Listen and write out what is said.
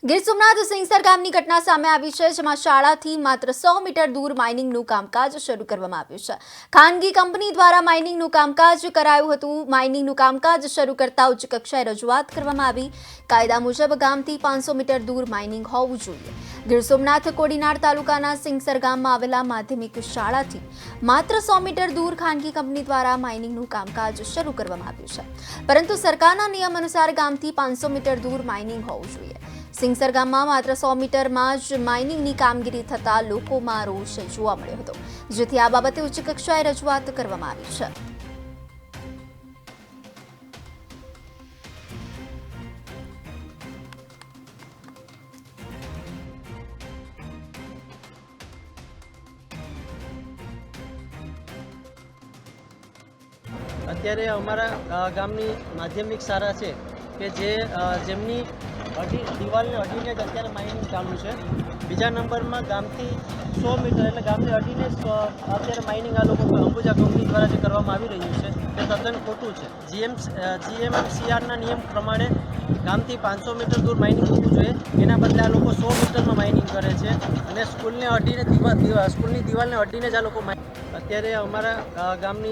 ગીર સોમનાથ સિંગસર ગામની ઘટના સામે આવી છે, જેમાં શાળાથી માત્ર 100 મીટર દૂર માઇનિંગનું કામકાજ શરૂ કરવામાં આવ્યું છે। ખાનગી કંપની દ્વારા માઇનિંગનું કામકાજ કરાયું હતું। માઇનિંગનું કામકાજ શરૂ કરતા ઉચ્ચ કક્ષાએ રજૂઆત કરવામાં આવી। કાયદા મુજબ ગામથી 500 મીટર દૂર માઇનિંગ હોવું જોઈએ। ગીર સોમનાથ કોડીનાર તાલુકાના સિંગસર ગામમાં આવેલા માધ્યમિક શાળાથી માત્ર 100 મીટર દૂર ખાનગી કંપની દ્વારા માઇનિંગનું કામકાજ શરૂ કરવામાં આવ્યું છે, પરંતુ સરકારના નિયમ અનુસાર ગામથી 500 મીટર દૂર માઇનિંગ હોવું જોઈએ। સિંગસર ગામમાં માત્ર 100 મીટરમાં જ માઇનિંગની કામગીરી થતા લોકોમાં રોષ જોવા મળ્યો હતો, જેથી આ બાબતે ઉચ્ચ કક્ષાએ રજૂઆત કરવામાં આવી છે। અત્યારે અમારા ગામની માધ્યમિક શાળા છે કે જેમની દિવાલને અડીને જ અત્યારે માઇનિંગ ચાલુ છે। બીજા નંબરમાં ગામથી 100 મીટર એટલે ગામને અડીને જ અત્યારે માઇનિંગ આ લોકો અંબુજા કંપની દ્વારા જે કરવામાં આવી રહ્યું છે તે તદ્દન ખોટું છે। જીએમસીઆરના નિયમ પ્રમાણે ગામથી 500 મીટર દૂર માઇનિંગ હોવું જોઈએ, એના બદલે આ લોકો 100 મીટરમાં માઇનિંગ કરે છે અને સ્કૂલની દિવાલને અડીને જ આ લોકો અત્યારે અમારા ગામની